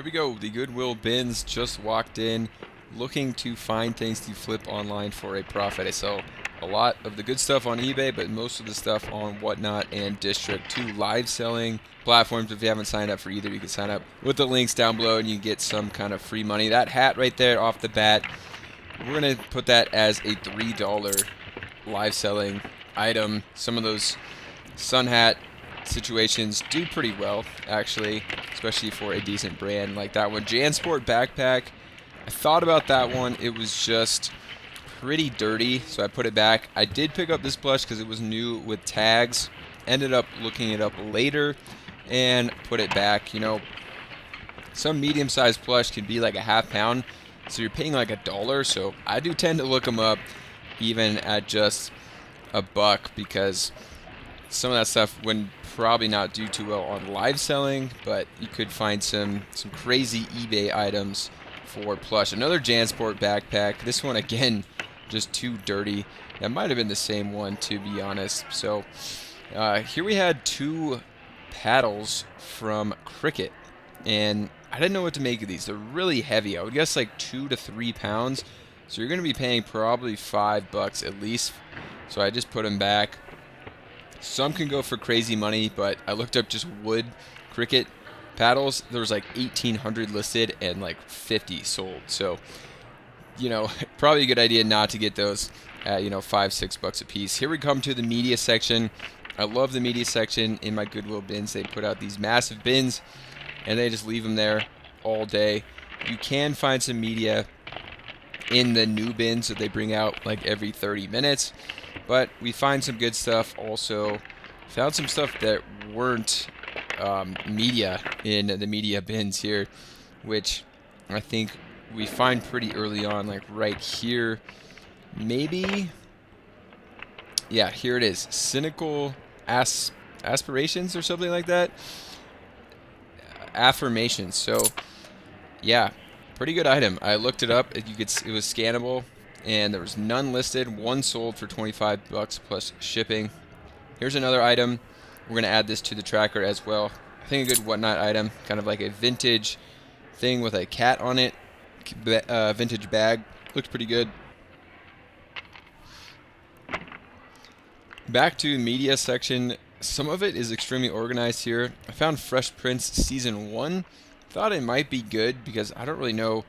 Here we go. The Goodwill bins just walked in, looking to find things to flip online for a profit. I sell a lot of the good stuff on eBay, but most of the stuff on Whatnot and District. Two live selling platforms. If you haven't signed up for either, you can sign up with the links down below and you get some kind of free money. That hat right there off the bat, we're going to put that as a $3 live selling item. Some of those sun hat situations do pretty well, actually, especially for a decent brand like that one. JanSport backpack, I thought about that one. It was just pretty dirty, so I put it back. I did pick up this plush because it was new with tags. Ended up looking it up later and put it back. You know, some medium-sized plush can be like a half pound, so you're paying like $1. So I do tend to look them up even at just $1 because some of that stuff wouldn't probably not do too well on live selling, but you could find some crazy eBay items for plush. Another JanSport backpack. This one again, just too dirty. That might have been the same one, to be honest. So here we had two paddles from Cricket, and I didn't know what to make of these. They're really heavy. I would guess like 2 to 3 pounds. So you're going to be paying probably $5 at least. So I just put them back. Some can go for crazy money, but I looked up just wood Cricket paddles. There was like 1,800 listed and like 50 sold. So, you know, probably a good idea not to get those at, $5, $6 a piece. Here we come to the media section. I love the media section in my Goodwill bins. They put out these massive bins and they just leave them there all day. You can find some media in the new bins that they bring out like every 30 minutes. But we find some good stuff also. Found some stuff that weren't media in the media bins here, which I think we find pretty early on, like right here. Maybe, yeah, here it is. Cynical aspirations or something like that. Affirmations. So, yeah, pretty good item. I looked it up. It was scannable. And there was none listed. One sold for $25 plus shipping. Here's another item. We're going to add this to the tracker as well. I think a good Whatnot item, kind of like a vintage thing with a cat on it. Vintage bag. Looks pretty good. Back to media section. Some of it is extremely organized here. I found Fresh Prince Season 1. Thought it might be good because I don't really know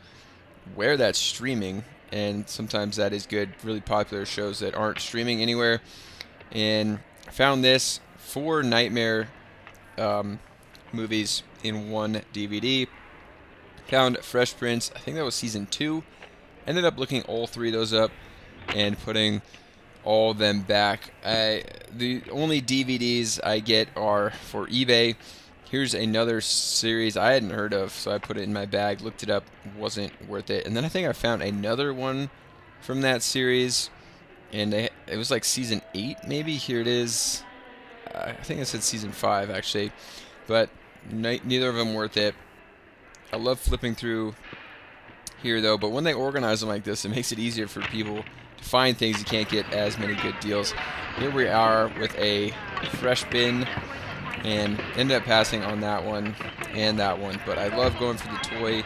where that's streaming. And sometimes that is good. Really popular shows that aren't streaming anywhere. And I found this 4 Nightmare movies in one DVD. Found Fresh Prince. I think that was Season 2. Ended up looking all 3 of those up and putting all of them back. The only DVDs I get are for eBay. Here's another series I hadn't heard of, so I put it in my bag, looked it up, wasn't worth it. And then I think I found another one from that series, and it was like Season 8 maybe. Here it is. I think I said Season 5 actually, but neither of them worth it. I love flipping through here though, but when they organize them like this, it makes it easier for people to find things you can't get as many good deals. Here we are with a fresh bin. And ended up passing on that one and that one. But I love going for the toy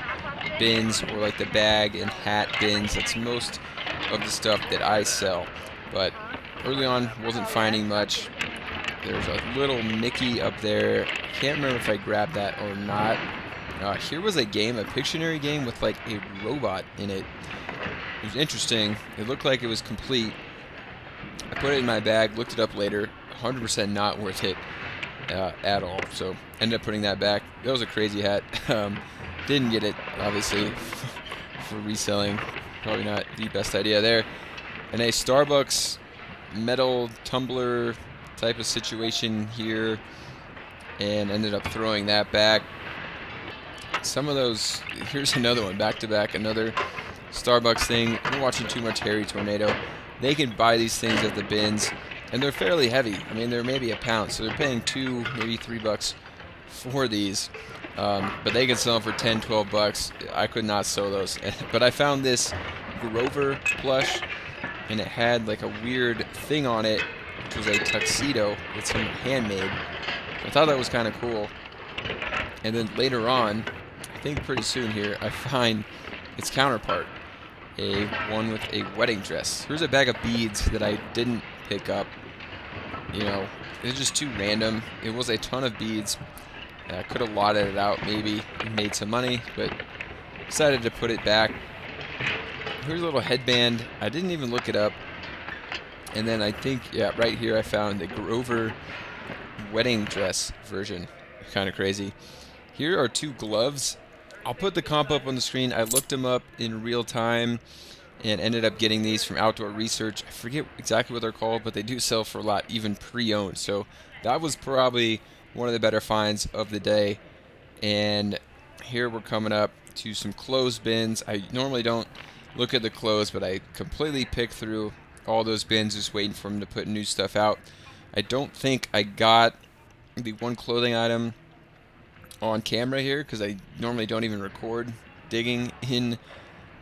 bins or like the bag and hat bins. That's most of the stuff that I sell. But early on, wasn't finding much. There's a little Mickey up there. I can't remember if I grabbed that or not. Here was a game, a Pictionary game with like a robot in it. It was interesting. It looked like it was complete. I put it in my bag, looked it up later. 100% not worth it. At all, so ended up putting that back. That was a crazy hat. Didn't get it, obviously, for reselling. Probably not the best idea there. And a Starbucks metal tumbler type of situation here, and ended up throwing that back. Some of those, here's another one, back to back, another Starbucks thing. I'm watching too much Harry Tornado. They can buy these things at the bins. And they're fairly heavy. I mean, they're maybe a pound, so they're paying $2, maybe $3 for these. But they can sell them for $10, $12. I could not sell those. But I found this Grover plush, and it had like a weird thing on it, which was a tuxedo with some handmade. I thought that was kind of cool. And then later on, think pretty soon here I find its counterpart, a one with a wedding dress. Here's a bag of beads that I didn't pick up. You know, it's just too random. It was a ton of beads. I could have lotted it out maybe and made some money, but decided to put it back. Here's a little headband. I didn't even look it up. And then I think, yeah, right here I found the Grover wedding dress version. Kind of crazy. Here are 2 gloves. I'll put the comp up on the screen. I looked them up in real time and ended up getting these from Outdoor Research. I forget exactly what they're called, but they do sell for a lot, even pre-owned. So that was probably one of the better finds of the day. And here we're coming up to some clothes bins. I normally don't look at the clothes, but I completely picked through all those bins just waiting for them to put new stuff out. I don't think I got the one clothing item on camera here because I normally don't even record digging in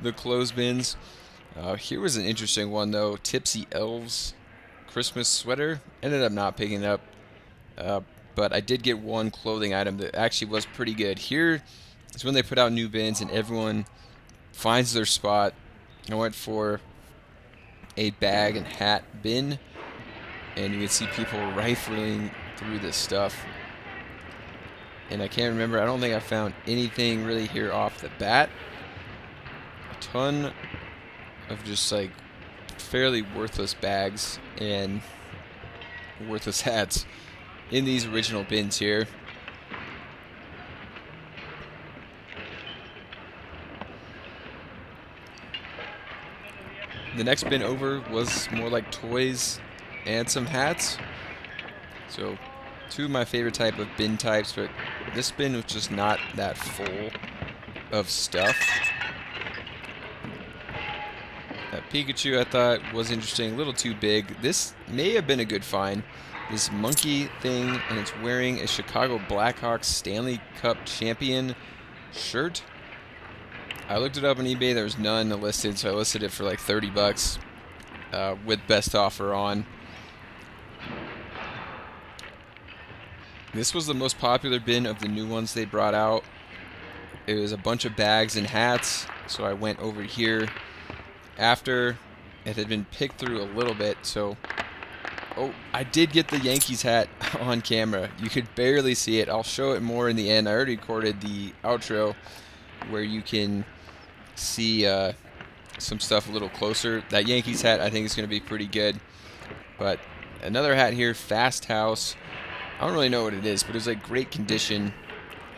the clothes bins. Here was an interesting one though. Tipsy Elves Christmas sweater. Ended up not picking it up, but I did get one clothing item that actually was pretty good. Here is when they put out new bins and everyone finds their spot. I went for a bag and hat bin, and you can see people rifling through this stuff. And I can't remember, I don't think I found anything really here off the bat. A ton of just like fairly worthless bags and worthless hats in these original bins here. The next bin over was more like toys and some hats. So 2 of my favorite type of bin types, but this bin was just not that full of stuff. That Pikachu I thought was interesting, a little too big. This may have been a good find. This monkey thing, and it's wearing a Chicago Blackhawks Stanley Cup champion shirt. I looked it up on eBay, there was none listed, so I listed it for like 30 bucks with best offer on. This was the most popular bin of the new ones they brought out. It was a bunch of bags and hats, so I went over here after it had been picked through a little bit. So, oh, I did get the Yankees hat on camera. You could barely see it. I'll show it more in the end. I already recorded the outro where you can see some stuff a little closer. That Yankees hat I think is going to be pretty good. But another hat here, Fast House. I don't really know what it is, but it was like great condition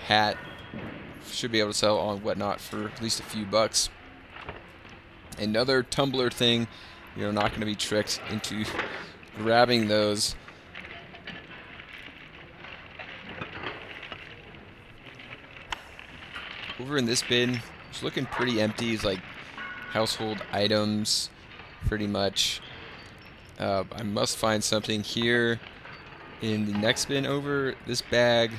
hat. Should be able to sell on Whatnot for at least a few bucks. Another tumbler thing. You're not going to be tricked into grabbing those. Over in this bin, it's looking pretty empty. It's like household items, pretty much. I must find something here in the next bin over. This bag,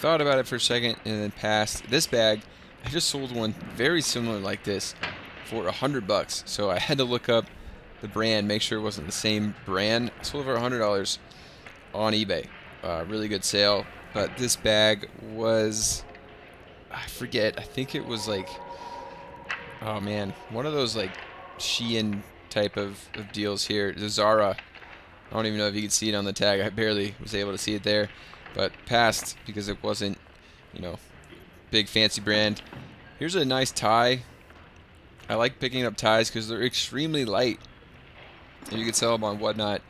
thought about it for a second and then passed. This bag, I just sold one very similar like this for $100. So I had to look up the brand, make sure it wasn't the same brand. I sold over $100 on eBay. Really good sale. But this bag was, I forget, I think it was like, oh man, one of those like Shein type of deals here. The Zara. I don't even know if you could see it on the tag. I barely was able to see it there. But passed because it wasn't, you know, big fancy brand. Here's a nice tie. I like picking up ties because they're extremely light. And you can sell them on Whatnot.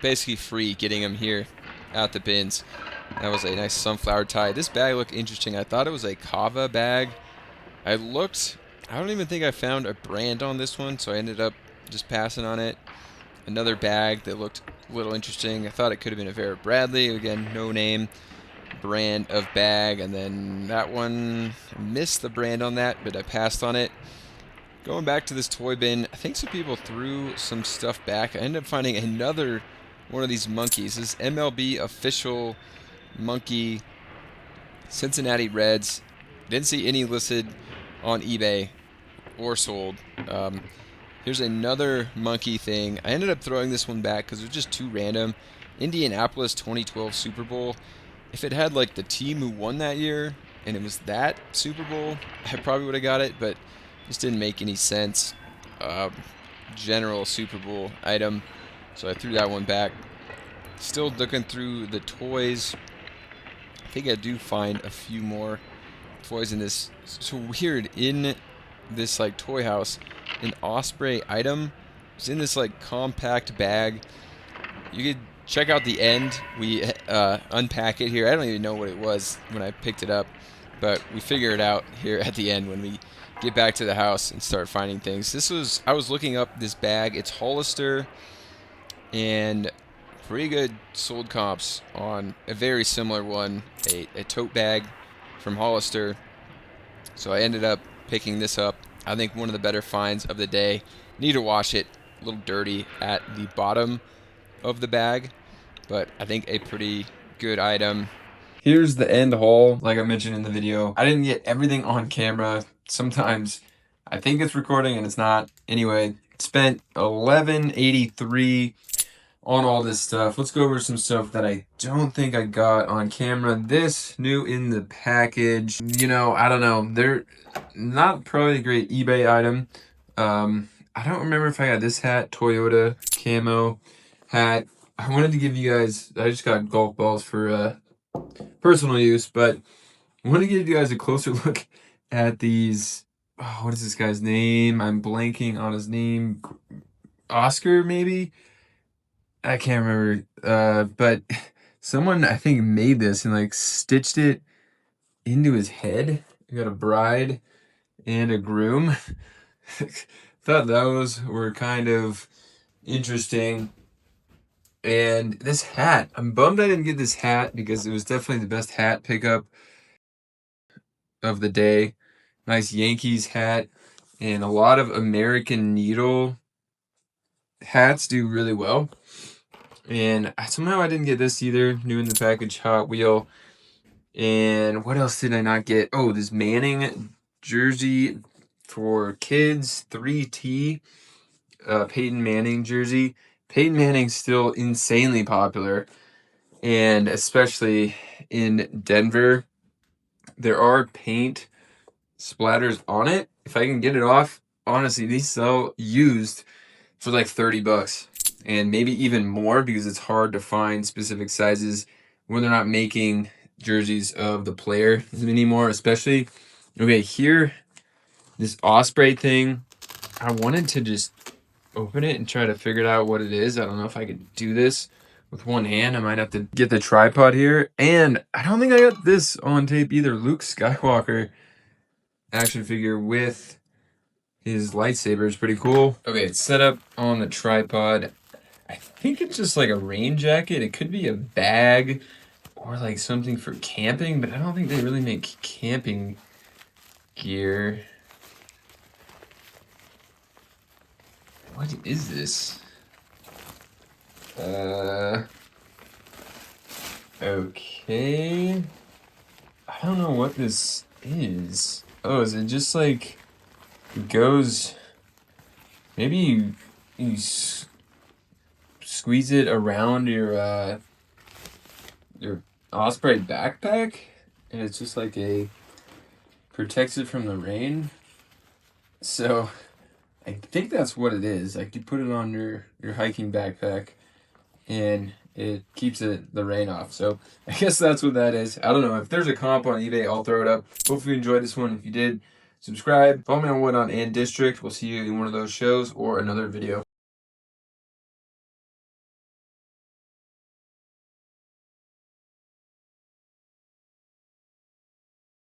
Basically free getting them here at the bins. That was a nice sunflower tie. This bag looked interesting. I thought it was a Kava bag. I looked. I don't even think I found a brand on this one, so I ended up just passing on it. Another bag that looked a little interesting. I thought it could have been a Vera Bradley. Again, no name brand of bag. And then that one, I missed the brand on that, but I passed on it. Going back to this toy bin, I think some people threw some stuff back. I ended up finding another one of these monkeys. This MLB official monkey, Cincinnati Reds. Didn't see any listed on eBay or sold. Here's another monkey thing. I ended up throwing this one back because it was just too random. Indianapolis 2012 Super Bowl. If it had like the team who won that year and it was that Super Bowl, I probably would have got it, but just didn't make any sense. Um, General Super Bowl item, so I threw that one back. Still looking through the toys. I think I do find a few more toys in this. So weird, in this like toy house, an Osprey item is in this like compact bag. You could check out the end. We unpack it here. I don't even know what it was when I picked it up, but we figure it out here at the end when we get back to the house and start finding things. I was looking up this bag. It's Hollister, and pretty good sold comps on a very similar one, a tote bag from Hollister. So I ended up picking this up. I think one of the better finds of the day. Need to wash it. A little dirty at the bottom of the bag, but I think a pretty good item. Here's the end haul. Like I mentioned in the video, I didn't get everything on camera. Sometimes I think it's recording and it's not. Anyway, spent $11.83 on all this stuff. Let's go over some stuff that I don't think I got on camera. This new in the package, you know, I don't know. They're not probably a great eBay item. I don't remember if I got this hat, Toyota camo hat. I wanted to give you guys, I just got golf balls for personal use, but I want to give you guys a closer look at these. Oh, what is this guy's name? I'm blanking on his name. Oscar, maybe? I can't remember. But someone, I think, made this and like stitched it into his head. We got a bride and a groom. Thought those were kind of interesting. And this hat, I'm bummed I didn't get this hat because it was definitely the best hat pickup of the day. Nice Yankees hat, and a lot of American Needle hats do really well. And somehow I didn't get this either. New in the package Hot Wheel. And what else did I not get? Oh, this Manning jersey for kids, 3T. Peyton Manning jersey. Peyton Manning's still insanely popular, and especially in Denver, there are paint splatters on it. If I can get it off, honestly, these sell used for like $30 and maybe even more because it's hard to find specific sizes when they're not making jerseys of the player anymore, especially. Okay, here, this Osprey thing, I wanted to just open it and try to figure out what it is. I don't know if I could do this with one hand. I might have to get the tripod here. And I don't think I got this on tape either. Luke Skywalker action figure with his lightsaber is pretty cool. Okay, it's set up on the tripod. I think it's just like a rain jacket. It could be a bag or like something for camping, but I don't think they really make camping gear. What is this? Okay. I don't know what this is. Oh, is it just like, it goes, maybe you squeeze it around your Osprey backpack, and it's just like protects it from the rain. So I think that's what it is. Like, you put it on your hiking backpack and it keeps the rain off. So I guess that's what that is. I don't know. If there's a comp on eBay, I'll throw it up. Hopefully you enjoyed this one. If you did, subscribe. Follow me on Whatnot and District. We'll see you in one of those shows or another video.